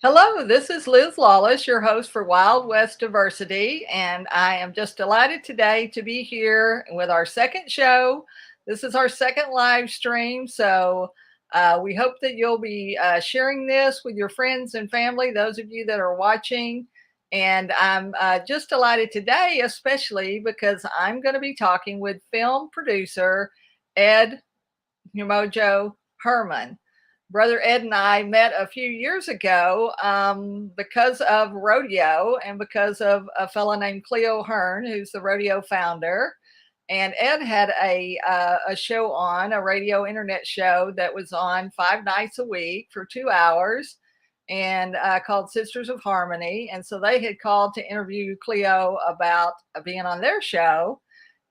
Hello, this is Liz Lawless, your host for Wild West Diversity, and I am just delighted today to be here with our second show. This is our second live stream, so we hope that you'll be sharing this with your friends and family, those of you that are watching. And I'm just delighted today, especially because I'm going to be talking with film producer Ed Umoja Herman. Brother Ed and I met a few years ago because of rodeo and because of a fellow named Cleo Hearn, who's the rodeo founder. And Ed had a show on, a radio internet show that was on 5 nights a week for 2 hours and called Sisters of Harmony. And so they had called to interview Cleo about being on their show.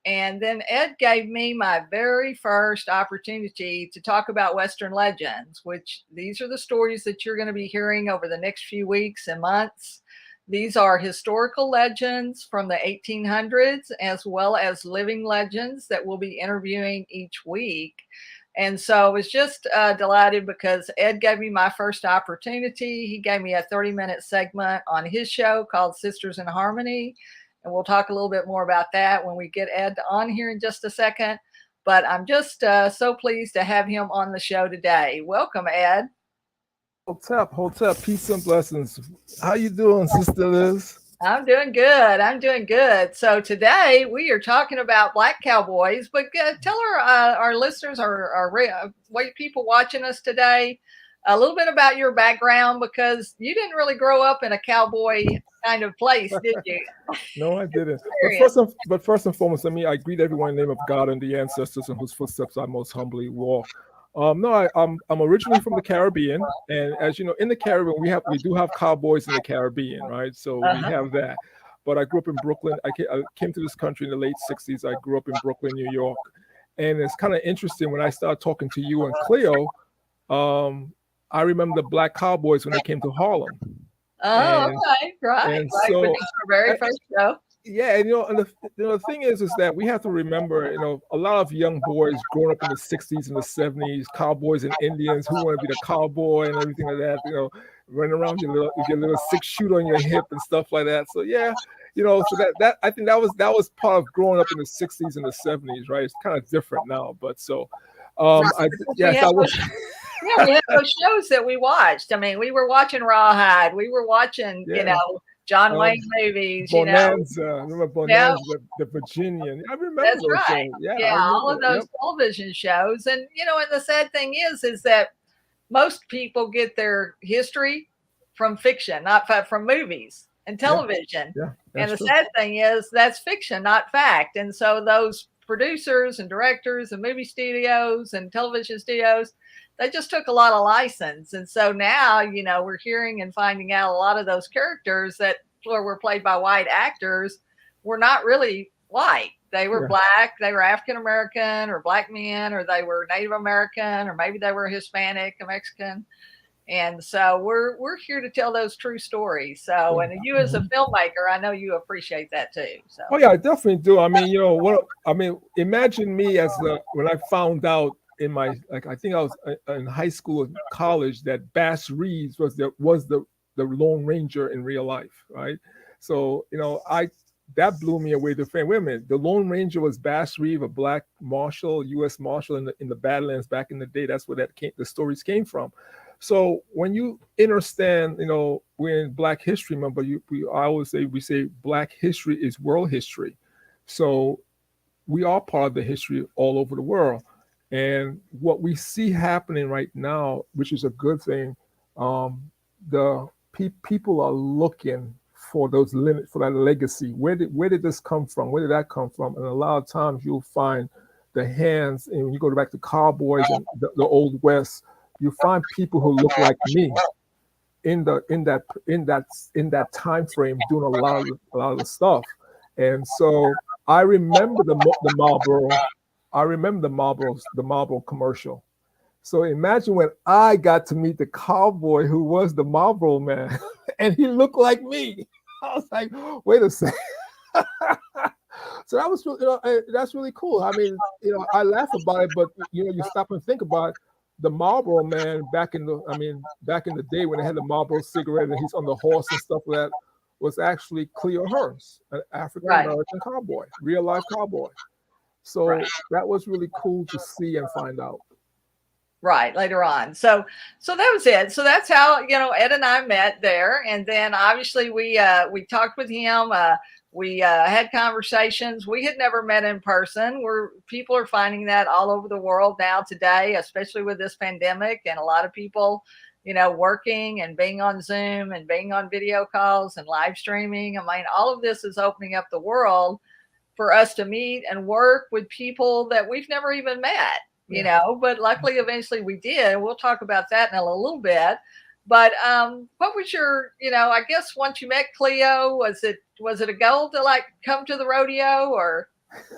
And then Ed gave me my very first opportunity to talk about Western legends, which these are the stories that you're going to be hearing over the next few weeks and months. These are historical legends from the 1800s, as well as living legends that we'll be interviewing each week. And so I was just delighted because Ed gave me my first opportunity. He gave me a 30-minute segment on his show called Sisters in Harmony. And we'll talk a little bit more about that when we get Ed on here in just a second. But I'm just so pleased to have him on the show today. Welcome, Ed. Hold up, peace and blessings. How you doing, Sister Liz? I'm doing good. I'm doing good. So today we are talking about Black Cowboys, but tell our listeners, our white people watching us today, a little bit about your background, because you didn't really grow up in a cowboy kind of place, did you? No, I didn't. But first and foremost, I greet everyone in the name of God and the ancestors in whose footsteps I most humbly walk. I'm originally from the Caribbean, and as you know, in the Caribbean we do have cowboys in the Caribbean, right? So we have that. But I grew up in Brooklyn. I came to this country in the late '60s. I grew up in Brooklyn, New York, and it's kind of interesting when I started talking to you and Cleo. I remember the Black Cowboys when they came to Harlem. Oh, okay, right. And right. so, Which is our very first show. yeah, and the thing is that we have to remember, a lot of young boys growing up in the '60s and the '70s, cowboys and Indians who want to be the cowboy and everything like that, running around with your little 6-shooter on your hip and stuff like that. So yeah, so that I think that was part of growing up in the '60s and the '70s, right? It's kind of different now, but so yes, I was. Yeah, we had those shows that we watched. I mean, we were watching Rawhide. We were watching, John Wayne movies. Bonanza. Remember Bonanza, the Virginian. I remember That's those right. shows. Yeah, all of those television shows. And, and the sad thing is that most people get their history from fiction, not from movies and television. And the sad thing is that's fiction, not fact. And so those producers and directors and movie studios and television studios, they just took a lot of license. And so now, we're hearing and finding out a lot of those characters that were played by white actors were not really white. They were Black, they were African American or Black men, or they were Native American, or maybe they were Hispanic or Mexican. And so we're here to tell those true stories. So, and you as a filmmaker, I know you appreciate that too. So. Oh yeah, I definitely do. Imagine me when I found out in my, I think I was in high school and college, that Bass Reeves was the Lone Ranger in real life, right? So that blew me away. Wait a minute, the Lone Ranger was Bass Reeves, a Black Marshal, U.S. Marshal in the Badlands back in the day. That's where the stories came from. So when you understand, we're in Black History Month, but I always say, we say Black history is world history. So we are part of the history all over the world. And what we see happening right now, which is a good thing, the people are looking for for that legacy. Where did this come from? Where did that come from? And a lot of times you'll find the hands, and when you go back to cowboys and the old West, you find people who look like me in that time frame doing a lot of the stuff. And so I remember the Marlboro. I remember the Marlboro commercial. So imagine when I got to meet the cowboy who was the Marlboro man, and he looked like me. I was like, wait a second. So that was, that's really cool. I mean, I laugh about it, but you stop and think about it. the Marlboro Man back in the day when they had the Marlboro cigarette and he's on the horse and stuff like that was actually Cleo Hearns, an African Right. American cowboy, real life cowboy. So Right. that was really cool to see and find out. Right, later on. So that was it. So that's how, Ed and I met there. And then obviously we talked with him. We had conversations. We had never met in person. People are finding that all over the world now today, especially with this pandemic, and a lot of people, working and being on Zoom and being on video calls and live streaming. I mean, all of this is opening up the world for us to meet and work with people that we've never even met, but luckily eventually we did. We'll talk about that in a little bit. But what was your, I guess once you met Cleo, was it a goal to like come to the rodeo or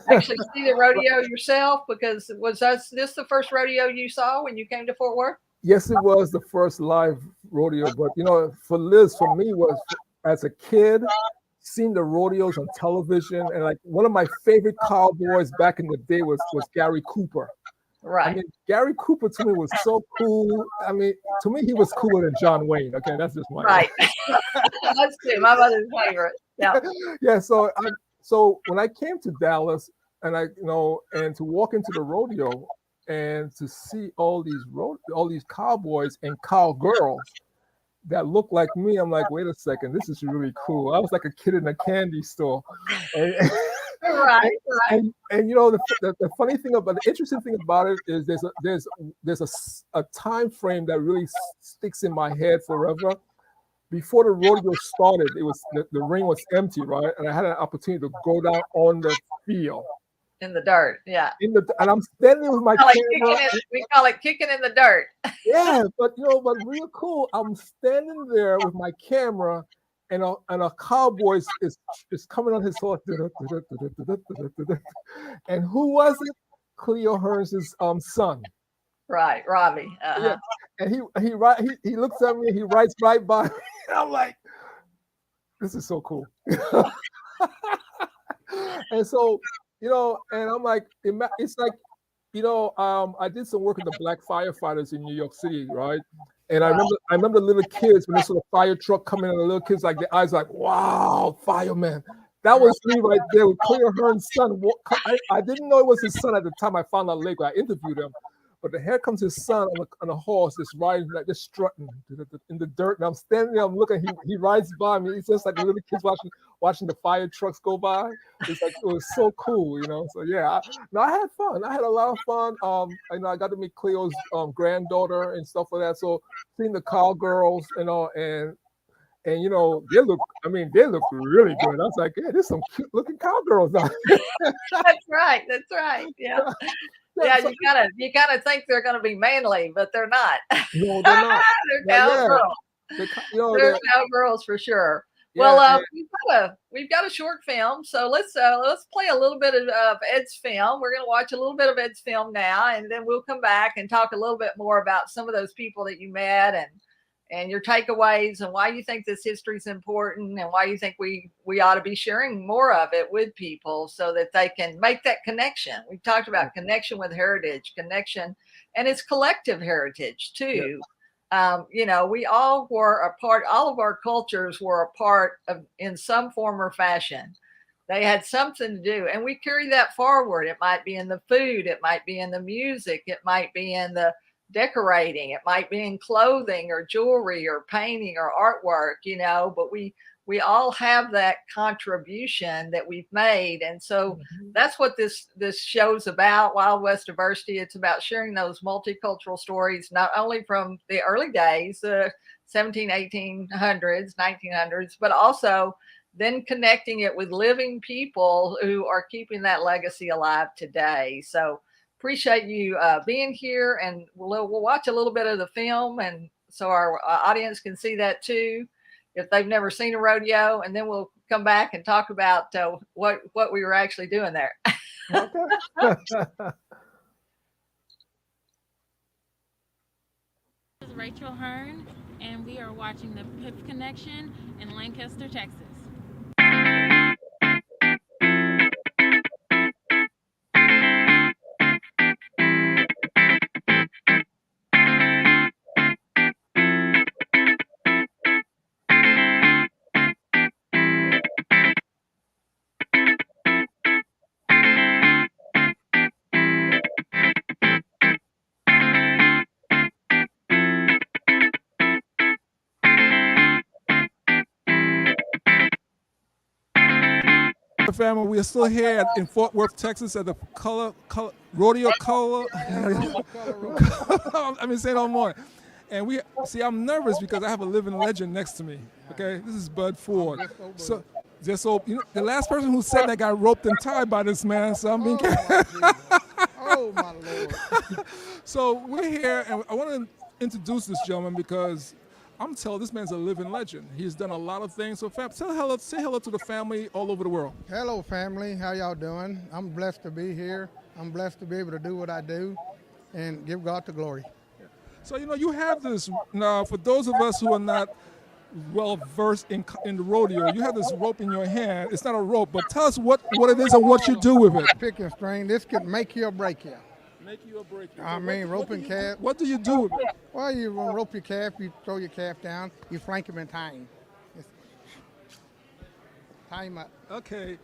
actually see the rodeo yourself? Because this the first rodeo you saw when you came to Fort Worth? Yes, it was the first live rodeo, but for Liz, for me was as a kid, seeing the rodeos on television, and like one of my favorite cowboys back in the day was Gary Cooper. Right. I mean, Gary Cooper to me was so cool. I mean, to me, he was cooler than John Wayne. Okay, that's just my right. That's too my mother's favorite. Yeah. Yeah. So when I came to Dallas, and and to walk into the rodeo and to see all these cowboys and cowgirls that look like me, I'm like, wait a second, this is really cool. I was like a kid in a candy store. And, right. and the funny thing about the interesting thing about it is there's a time frame that really sticks in my head forever. Before the rodeo started, it was the ring was empty, right? And I had an opportunity to go down on the field. In the dirt, yeah. And I'm standing with my camera. We call it kicking in the dirt. Yeah, but real cool. I'm standing there with my camera, and a cowboy is coming on his horse. And who was it? Cleo Hearns' son. Right, Robbie. Yeah. And he looks at me, he rides right by me. I'm like, this is so cool. And so, and I'm like, it's like, I did some work with the black firefighters in New York City, right? And I remember little kids when they saw the fire truck coming, and the little kids like their eyes like, wow, fireman. That was me right there with Cleo Hearns' son. I didn't know it was his son at the time. I found out later. I interviewed him. But here comes his son on a horse, just riding, like just strutting in the dirt. And I'm standing there, I'm looking. He rides by me. It's just like the little kids watching the fire trucks go by. It's like it was so cool, So yeah, I had fun. I had a lot of fun. I got to meet Cleo's granddaughter and stuff like that. So seeing the cowgirls, and they look really good. I was like, yeah, there's some cute looking cowgirls out here. That's right. Yeah. Yeah, you gotta think they're gonna be manly, but they're not. No, they're not. They're cowgirls. They're cowgirls for sure. Yeah, well, we've got a short film, so let's play a little bit of Ed's film. We're gonna watch a little bit of Ed's film now, and then we'll come back and talk a little bit more about some of those people that you met and your takeaways and why you think this history is important and why you think we ought to be sharing more of it with people so that they can make that connection. We've talked about connection with heritage, connection, and it's collective heritage too. Yeah. We all were a part, all of our cultures were a part of in some form or fashion. They had something to do, and we carry that forward. It might be in the food, it might be in the music, it might be in the decorating, it might be in clothing or jewelry or painting or artwork, but we all have that contribution that we've made. And so that's what this show's about, Wild West Diversity. It's about sharing those multicultural stories, not only from the early days, the 1800s, 1900s, but also then connecting it with living people who are keeping that legacy alive today. So appreciate you being here, and we'll watch a little bit of the film, and so our audience can see that too if they've never seen a rodeo, and then we'll come back and talk about what we were actually doing there. This is Rachel Hearn, and we are watching the PIP Connection in Lancaster, Texas. family, we are still here in Fort Worth, Texas at the Rodeo Color. I've been saying all morning. And I'm nervous because I have a living legend next to me. Okay, this is Bud Ford. So, the last person who said that got roped and tied by this man. So I'm being Oh my Lord. So we're here, and I want to introduce this gentleman because I'm telling this man's a living legend. He's done a lot of things. So, say hello to the family all over the world. Hello, family. How y'all doing? I'm blessed to be here. I'm blessed to be able to do what I do and give God the glory. So, you have this, now for those of us who are not well versed in the rodeo, you have this rope in your hand. It's not a rope, but tell us what it is and what you do with it. Pick and string. This could make you or break you. Make you or break you. I mean, roping calf. What do you do with it? Well, you rope your calf, you throw your calf down, you flank him and tie him. Tie him up. Okay,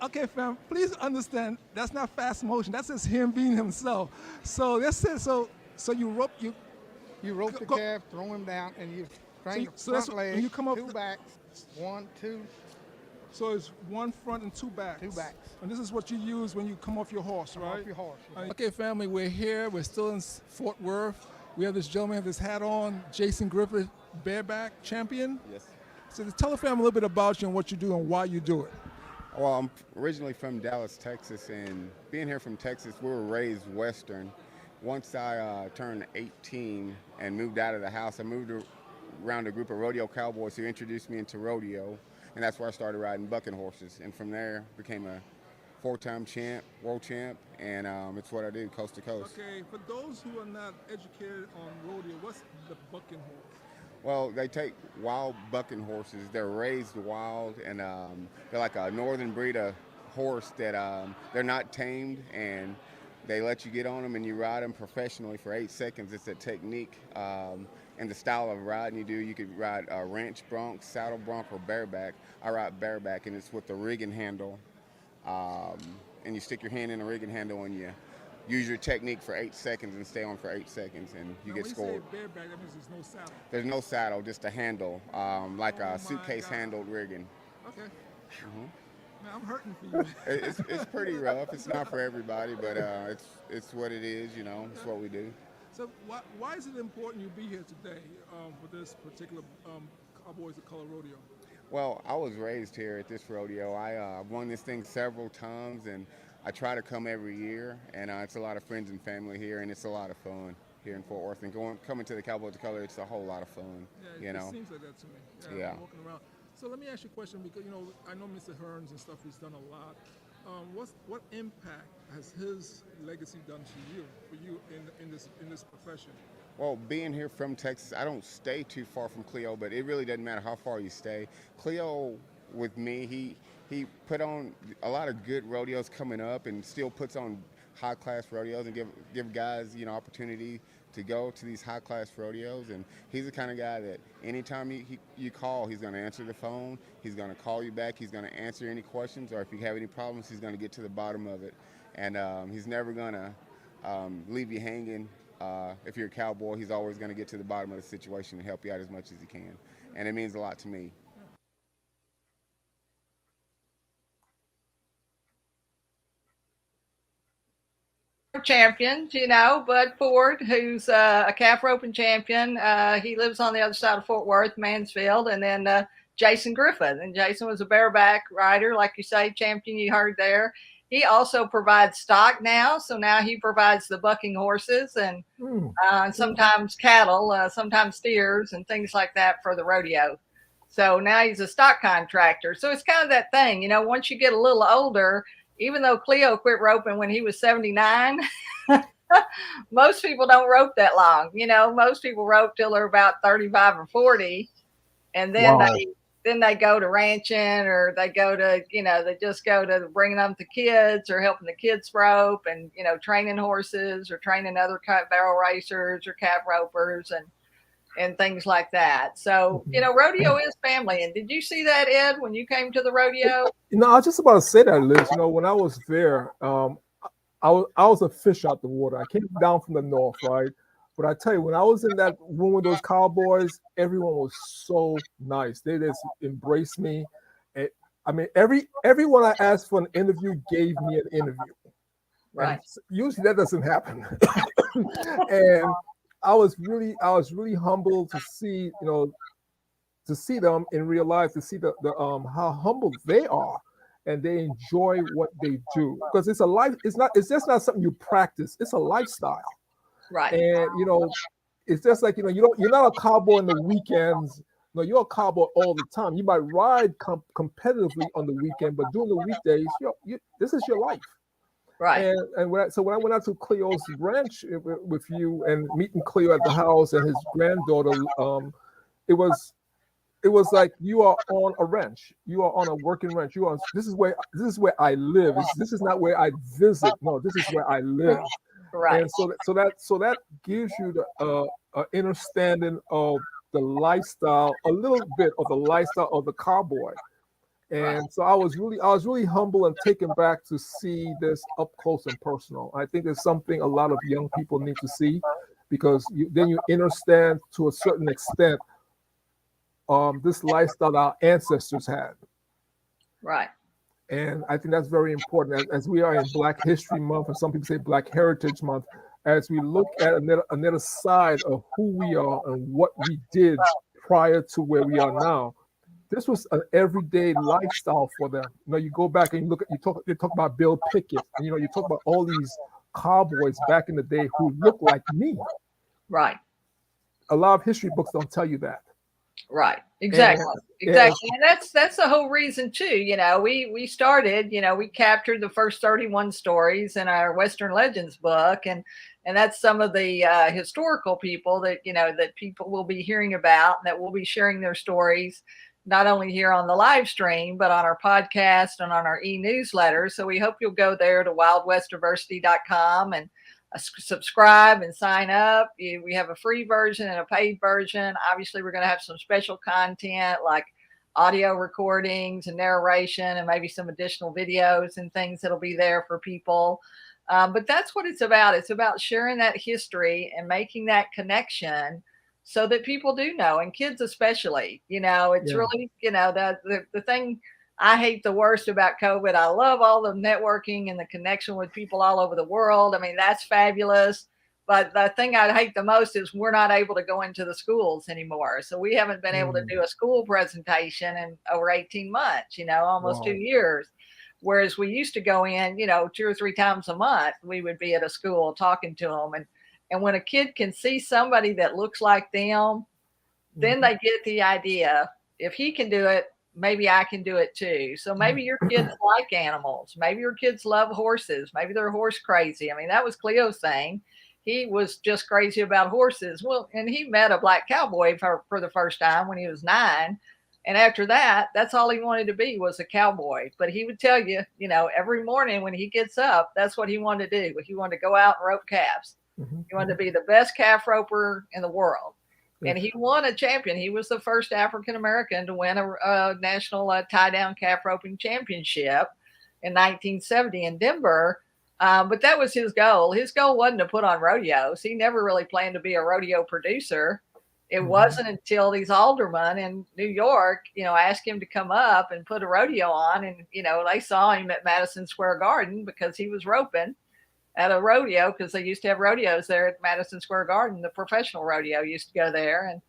okay, fam. Please understand that's not fast motion. That's just him being himself. So that's it. So you rope You rope the calf, throw him down, and you string so front leg, and you come up two backs, 1, 2. So it's one front and two backs. Two backs. And this is what you use when you come off your horse, right? Off your horse. Okay, family, we're here. We're still in Fort Worth. We have this gentleman with his hat on, Jason Griffith, bareback champion. Yes. So tell the family a little bit about you and what you do and why you do it. Well, I'm originally from Dallas, Texas, and being here from Texas, we were raised Western. Once I turned 18 and moved out of the house, I moved around a group of rodeo cowboys who introduced me into rodeo, and that's where I started riding bucking horses. And from there, became a 4-time champ, world champ, and it's what I do coast to coast. Okay, for those who are not educated on rodeo, what's the bucking horse? Well, they take wild bucking horses. They're raised wild, and they're like a northern breed of horse that they're not tamed, and they let you get on them and you ride them professionally for 8 seconds. It's a technique and the style of riding you do. You could ride a ranch bronc, saddle bronc, or bareback. I ride bareback, and it's with the rigging handle. And you stick your hand in the rigging handle and you use your technique for 8 seconds and stay on for 8 seconds, and you get scored. When you say bareback, that means there's no saddle. There's no saddle, just a handle, like a suitcase-handled rigging. Okay. Mm-hmm. Man, I'm hurting for you. It's pretty rough. It's not for everybody, but it's what it is. It's what we do. So why is it important you be here today for this particular Cowboys of Color Rodeo? Well, I was raised here at this rodeo. I've won this thing several times, and I try to come every year. And it's a lot of friends and family here, and it's a lot of fun here in Fort Worth. And coming to the Cowboys of Color, it's a whole lot of fun. Yeah, it seems like that to me. Yeah. Walking around. So let me ask you a question, because I know Mr. Hearns and stuff. He's done a lot. What impact has his legacy done for you in this profession? Well, being here from Texas, I don't stay too far from Cleo, but it really doesn't matter how far you stay. Cleo, with me, he put on a lot of good rodeos coming up, and still puts on high-class rodeos and give guys opportunity to go to these high-class rodeos. And he's the kind of guy that anytime you call, he's going to answer the phone, he's going to call you back, he's going to answer any questions, or if you have any problems, he's going to get to the bottom of it. And he's never going to leave you hanging. If you're a cowboy, he's always going to get to the bottom of the situation and help you out as much as he can. And it means a lot to me. Champions, Bud Ford, who's a calf roping champion. He lives on the other side of Fort Worth, Mansfield, and then Jason Griffith. And Jason was a bareback rider, like you say, champion you heard there. He also provides stock now, so now he provides the bucking horses and sometimes cattle, sometimes steers and things like that for the rodeo. So now he's a stock contractor. So it's kind of that thing, once you get a little older, even though Cleo quit roping when he was 79, most people don't rope that long. Most people rope till they're about 35 or 40, and then they go to ranching, or they go to, they just go to bringing up the kids or helping the kids rope, and, training horses or training other barrel racers or calf ropers and things like that. So, rodeo is family. And did you see that, Ed, when you came to the rodeo? I was just about to say that, Liz. When I was there, I was a fish out the water. I came down from the north, right? But I tell you, when I was in that room with those cowboys, everyone was so nice. They just embraced me. And I mean, everyone I asked for an interview gave me an interview. Right. And usually that doesn't happen. And I was really humbled to see, to see them in real life, to see the how humble they are, and they enjoy what they do, because it's a life. It's just not something you practice. It's a lifestyle. Right. And it's just like you're not a cowboy on the weekends. No, you're a cowboy all the time. You might ride competitively on the weekend, but during the weekdays, this is your life. Right. And when I went out to Cleo's ranch with you and meeting Cleo at the house and his granddaughter, it was like you are on a ranch. You are on a working ranch. This is where I live. This is not where I visit. No, this is where I live. Right. And so that gives you the understanding of the lifestyle, a little bit of the lifestyle of the cowboy. And so I was really humble and taken back to see this up close and personal. I think it's something a lot of young people need to see, because then you understand to a certain extent this lifestyle our ancestors had. Right. And I think that's very important as we are in Black History Month, and some people say Black Heritage Month, as we look at another side of who we are and what we did prior to where we are now. This was an everyday lifestyle for them. You go back and you talk about Bill Pickett, and you talk about all these cowboys back in the day who look like me. Right. A lot of history books don't tell you that. Right. Exactly. Exactly. And that's the whole reason too. We started, we captured the first 31 stories in our Western Legends book. And that's some of the historical people that, that people will be hearing about, and that will be sharing their stories, not only here on the live stream, but on our podcast and on our e-newsletter. So we hope you'll go there to wildwestdiversity.com and subscribe and sign up. We have a free version and a paid version. Obviously, we're going to have some special content like audio recordings and narration, and maybe some additional videos and things that'll be there for people. But that's what it's about. It's about sharing that history and making that connection so that people do know, and kids especially. It's really, the thing I hate the worst about COVID. I love all the networking and the connection with people all over the world. I mean, that's fabulous. But the thing I hate the most is we're not able to go into the schools anymore. So we haven't been able to do a school presentation in over 18 months, almost 2 years. Whereas we used to go in, 2 or 3 times a month, we would be at a school talking to them. And when a kid can see somebody that looks like them, then they get the idea, if he can do it, maybe I can do it too. So maybe your kids like animals. Maybe your kids love horses. Maybe they're horse crazy. I mean, that was Cleo's thing. He was just crazy about horses. Well, and he met a black cowboy for the first time when he was 9. And after that, that's all he wanted to be, was a cowboy. But he would tell you, every morning when he gets up, that's what he wanted to do. He wanted to go out and rope calves. He wanted to be the best calf roper in the world. And he won a champion. He was the first African-American to win a national tie-down calf roping championship in 1970 in Denver. But that was his goal. His goal wasn't to put on rodeos. He never really planned to be a rodeo producer. It wasn't until these aldermen in New York, asked him to come up and put a rodeo on. And, they saw him at Madison Square Garden because he was roping at a rodeo, because they used to have rodeos there at Madison Square Garden. The professional rodeo used to go there.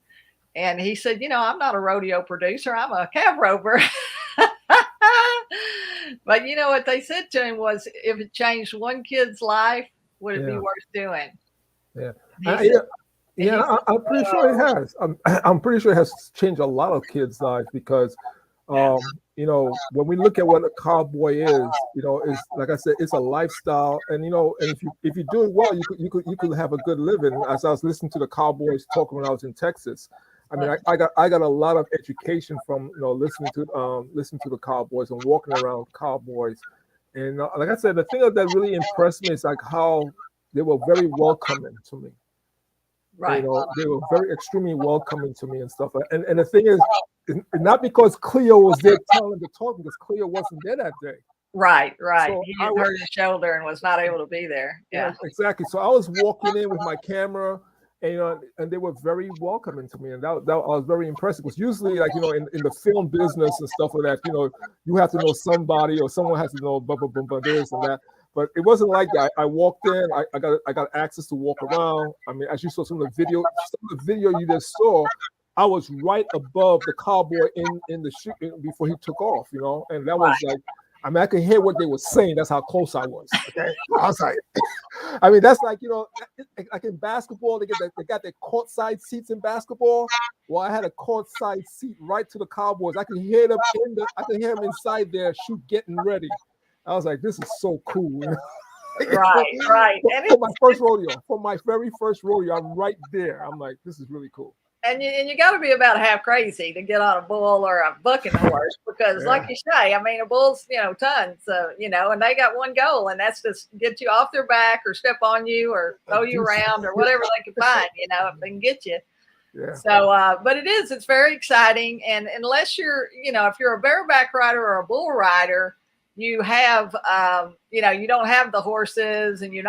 And he said, I'm not a rodeo producer. I'm a calf roper. But what they said to him was, if it changed one kid's life, would it be worth doing? Yeah. I'm pretty sure it has. I'm pretty sure it has changed a lot of kids' lives, because when we look at what a cowboy is, it's like I said, it's a lifestyle, and and if you do it well, you could have a good living. As I was listening to the Cowboys talking when I was in Texas, I mean, I got a lot of education from listening to the Cowboys and walking around cowboys, and like I said, the thing that really impressed me is like how they were very welcoming to me. Right. They were very extremely welcoming to me and stuff. And the thing is, not because Cleo was there telling the talk, because Cleo wasn't there that day. Right. So he hurt his shoulder and was not able to be there. Yeah, exactly. So I was walking in with my camera, And, and they were very welcoming to me, and that I was very impressed. Because usually, like, in the film business and stuff like that, you have to know somebody, or someone has to know blah blah blah, blah this and that. But it wasn't like that. I walked in, I got access to walk around. I mean, as you saw some of the video you just saw, I was right above the cowboy in the shoot before he took off, and that was like, I mean, I could hear what they were saying. That's how close I was. Okay, I was like, I mean, that's like, like in basketball, they got their courtside seats in basketball. Well, I had a courtside seat right to the Cowboys. I could hear them inside their shoot getting ready. I was like, this is so cool. Right. For my first rodeo, for my very first rodeo, I'm right there. I'm like, this is really cool. And you got to be about half crazy to get on a bull or a bucking horse, because like you say, I mean, a bull's, tons, and they got one goal, and that's to get you off their back or step on you or throw you around or whatever they can find, if they can get you. Yeah. So, but it's very exciting. And unless you're, if you're a bareback rider or a bull rider, you have, you don't have the horses, and you're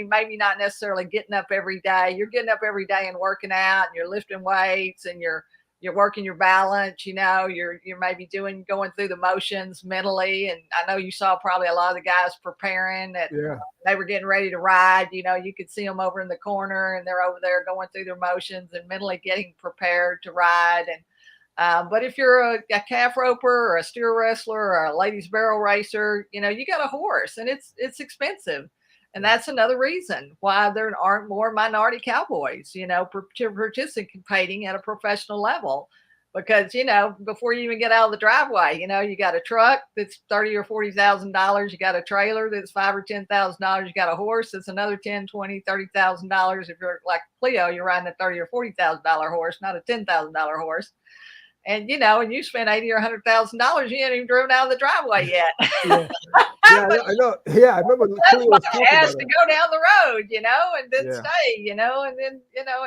maybe not necessarily getting up every day. You're getting up every day and working out, and you're lifting weights, and you're working your balance. You're maybe going through the motions mentally. And I know you saw probably a lot of the guys preparing that they were getting ready to ride. You could see them over in the corner, and they're over there going through their motions and mentally getting prepared to ride. And but if you're a calf roper or a steer wrestler or a ladies barrel racer, you got a horse, and it's expensive. And that's another reason why there aren't more minority cowboys, participating at a professional level. Because, before you even get out of the driveway, you got a truck that's $30,000 or $40,000. You got a trailer that's $5,000 or $10,000. You got a horse that's another $10,000, $20,000, $30,000. If you're like Cleo, you're riding a $30,000 or $40,000 horse, not a $10,000 horse. And and you spent $80,000 or $100,000, you ain't even driven out of the driveway yet. I know. Yeah, I remember. It has to go down the road, and then stay, and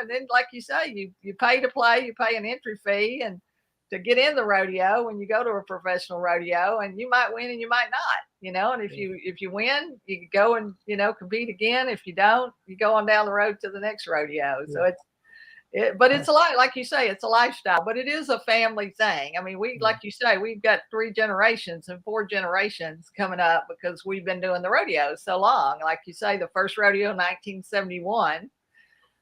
then like you say, you pay to play, you pay an entry fee, and to get in the rodeo when you go to a professional rodeo, and you might win and you might not, and if you win, you go and compete again. If you don't, you go on down the road to the next rodeo. So but it's a lot, like you say, it's a lifestyle, but it is a family thing. I mean, like you say, we've got 3 generations and 4 generations coming up because we've been doing the rodeo so long. Like you say, the first rodeo, 1971,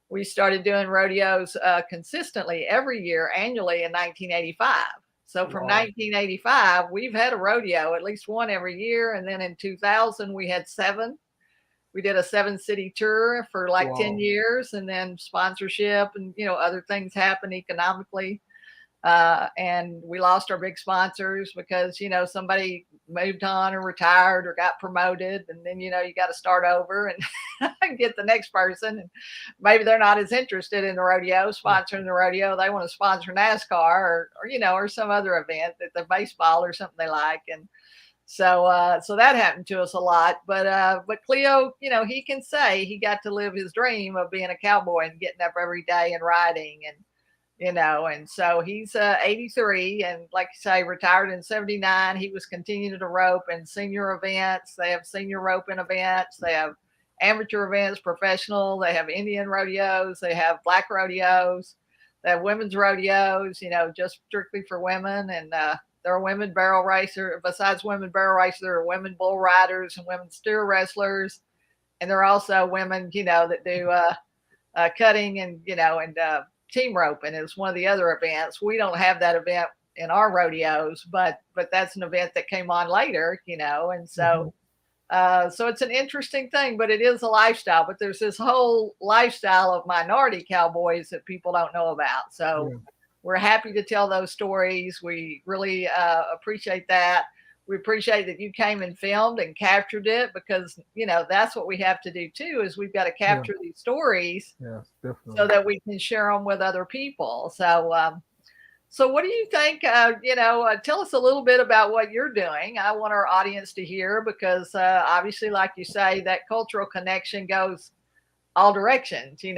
we started doing rodeos consistently every year, annually in 1985. So from 1985, we've had a rodeo, at least one every year. And then in 2000, we had 7. We did a 7-city tour for like 10 years, and then sponsorship and, other things happened economically. And we lost our big sponsors because, somebody moved on or retired or got promoted. And then, you got to start over and get the next person. And maybe they're not as interested in the rodeo, sponsoring the rodeo. They want to sponsor NASCAR or some other event, that the baseball or something they like. And so that happened to us a lot. But Cleo, he can say he got to live his dream of being a cowboy and getting up every day and riding, and so he's 83, and like you say, retired in 79. He was continuing to rope in senior events. They have senior roping events. They have amateur events, professional. They have Indian rodeos. They have black rodeos. They have women's rodeos, just strictly for women. And there are women barrel racers. Besides women barrel racers, there are women bull riders and women steer wrestlers. And there are also women, that do cutting and, team roping is one of the other events. We don't have that event in our rodeos, but that's an event that came on later, and so so it's an interesting thing, but it is a lifestyle. But there's this whole lifestyle of minority cowboys that people don't know about. So we're happy to tell those stories. We really appreciate that. We appreciate that you came and filmed and captured it, because, that's what we have to do too, is we've got to capture these stories so that we can share them with other people. So, so what do you think? Tell us a little bit about what you're doing. I want our audience to hear, because obviously, like you say, that cultural connection goes all directions. It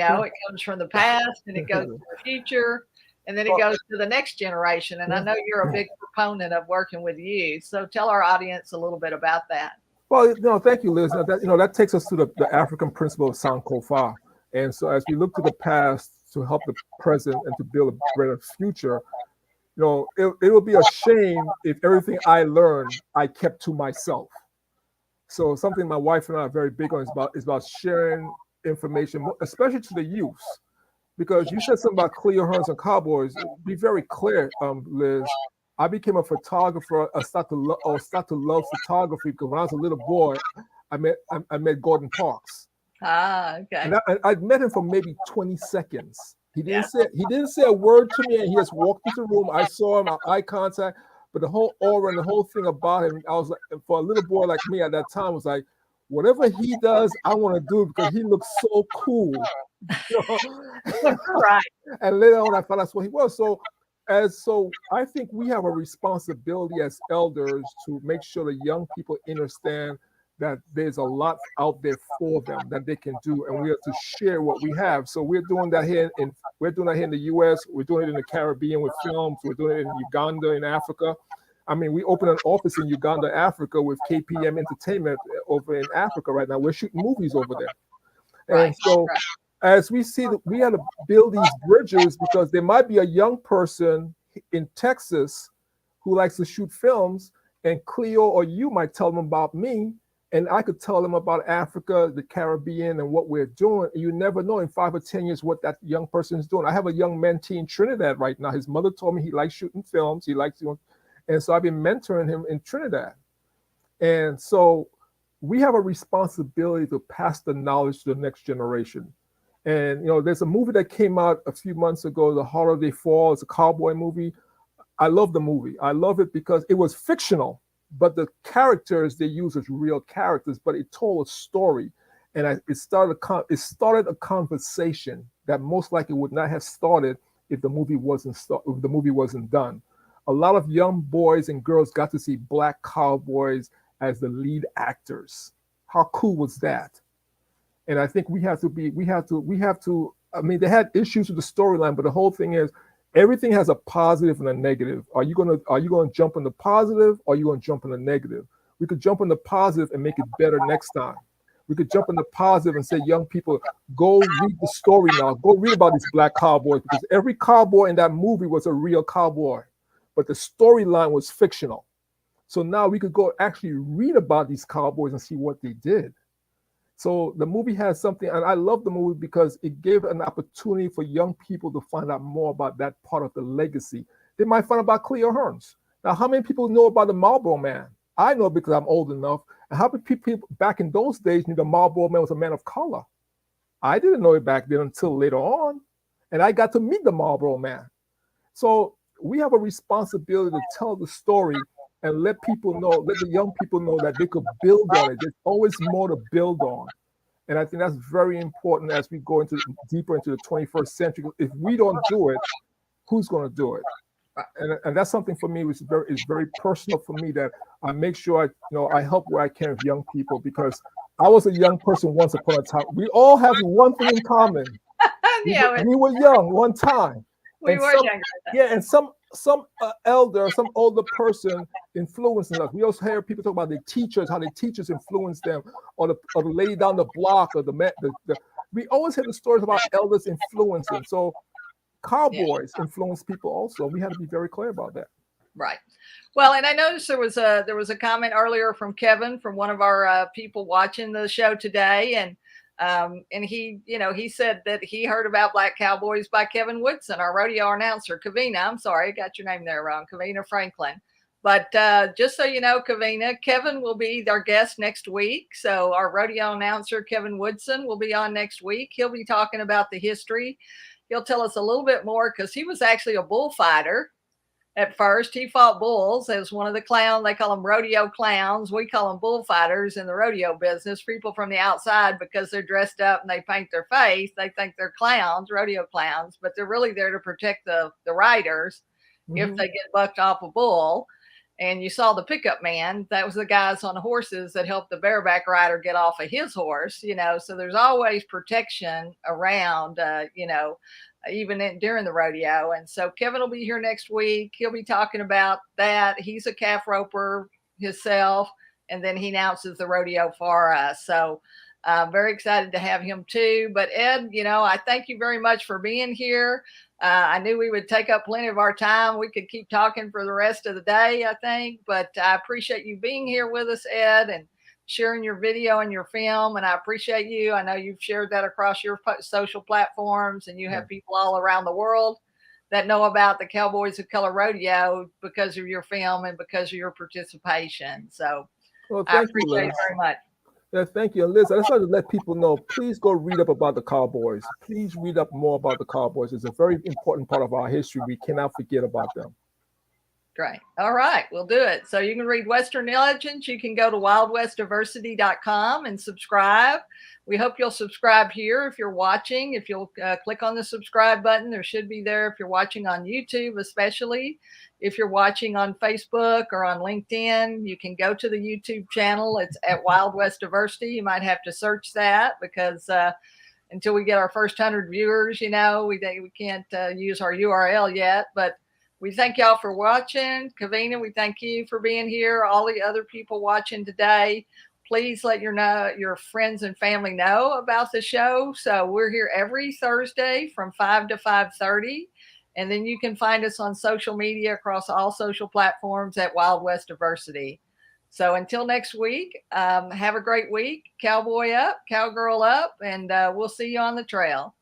comes from the past and it goes to the future. And then it goes to the next generation. And I know you're a big proponent of working with youth. So tell our audience a little bit about that. Well, thank you, Liz. That takes us to the African principle of Sankofa. And so as we look to the past to help the present and to build a better future, it will be a shame if everything I learned I kept to myself. So something my wife and I are very big on is about sharing information, especially to the youth. Because you said something about Cleo Hearns and Cowboys. Be very clear, Liz. I became a photographer. I started to love photography because when I was a little boy, I met Gordon Parks. Okay. And I'd met him for maybe 20 seconds. He didn't say a word to me, and he just walked into the room. I saw him, eye contact, but the whole aura and the whole thing about him, I was like, for a little boy like me at that time, was like, whatever he does, I want to do because he looks so cool. Right. And later on, I found that's what he was. So I think we have a responsibility as elders to make sure the young people understand that there's a lot out there for them that they can do, and we have to share what we have. So we're doing that here in the U.S. We're doing it in the Caribbean with films. We're doing it in Uganda, in Africa. I mean, we opened an office in Uganda, Africa, with KPM Entertainment over in Africa right now. We're shooting movies over there, and so as we see that we have to build these bridges because there might be a young person in Texas who likes to shoot films, and Cleo or you might tell them about me. And I could tell them about Africa, the Caribbean, and what we're doing. You never know in 5 or 10 years what that young person is doing. I have a young mentee in Trinidad right now. His mother told me he likes shooting films. He likes doing, and so I've been mentoring him in Trinidad. And so we have a responsibility to pass the knowledge to the next generation. And there's a movie that came out a few months ago, The Holiday Fall. It's a cowboy movie. I love the movie. I love it because it was fictional, but the characters they used as real characters, but it told a story. And it started a conversation that most likely would not have started if the movie wasn't done. A lot of young boys and girls got to see Black cowboys as the lead actors. How cool was that? And I think we have to, I mean, they had issues with the storyline, but the whole thing is everything has a positive and a negative. Are you gonna jump on the positive, or are you gonna jump on the negative? We could jump on the positive and make it better next time. We could jump on the positive and say, young people, go read the story now. Go read about these Black cowboys, because every cowboy in that movie was a real cowboy, but the storyline was fictional. So now we could go actually read about these cowboys and see what they did. So the movie has something, and I love the movie because it gave an opportunity for young people to find out more about that part of the legacy. They might find out about Cleo Hearns. Now, how many people know about the Marlboro Man? I know because I'm old enough. And how many people back in those days knew the Marlboro Man was a man of color? I didn't know it back then until later on. And I got to meet the Marlboro Man. So we have a responsibility to tell the story and let the young people know that they could build on it. There's always more to build on. And I think that's very important as we go deeper into the 21st century. If we don't do it, who's going to do it? And that's something for me which is very personal for me, that I make sure I help where I can with young people, because I was a young person once upon a time. We all have one thing in common. We were young one time. We were young. Yeah, and some elder, some older person influencing us. We also hear people talk about the teachers, how the teachers influence them, or the lady down the block, or we always hear the stories about elders influencing. So cowboys influence people also. We had to be very clear about that. Right. Well, and I noticed there was a comment earlier from Kevin, from one of our people watching the show today, and he said that he heard about Black Cowboys by Kevin Woodson, our rodeo announcer. Kavina, I'm sorry, I got your name there wrong. Kavina Franklin. But just so you know, Kavina, Kevin will be our guest next week. So our rodeo announcer, Kevin Woodson, will be on next week. He'll be talking about the history. He'll tell us a little bit more, because he was actually a bullfighter. At first, he fought bulls as one of the clowns. They call them rodeo clowns. We call them bullfighters in the rodeo business. People from the outside, because they're dressed up and they paint their face, they think they're clowns, rodeo clowns, but they're really there to protect the riders if they get bucked off a bull. And you saw the pickup man. That was the guys on the horses that helped the bareback rider get off of his horse, So there's always protection around, even during the rodeo. And so Kevin will be here next week. He'll be talking about that. He's a calf roper himself, and then he announces the rodeo for us. So Very excited to have him too. But Ed, I thank you very much for being here. I knew we would take up plenty of our time. We could keep talking for the rest of the day, I think, but I appreciate you being here with us, Ed, and sharing your video and your film. And I appreciate you. I know you've shared that across your social platforms, and you have people all around the world that know about the Cowboys of Color Rodeo because of your film and because of your participation. So I appreciate it very much. Yeah, thank you. And Liz, I just want to let people know, please go read up about the Cowboys. Please read up more about the Cowboys. It's a very important part of our history. We cannot forget about them. Great. All right, we'll do it. So you can read Western Legends. You can go to wildwestdiversity.com and subscribe. We hope you'll subscribe here if you're watching. If you'll click on the subscribe button, there should be there if you're watching on YouTube, especially. If you're watching on Facebook or on LinkedIn, you can go to the YouTube channel. It's at Wild West Diversity. You might have to search that because until we get our first 100 viewers, we can't use our URL yet. But we thank y'all for watching. Kavina, we thank you for being here. All the other people watching today, please let your friends and family know about the show. So we're here every Thursday from 5 to 5:30. And then you can find us on social media across all social platforms at Wild West Diversity. So until next week, have a great week. Cowboy up, cowgirl up, and we'll see you on the trail.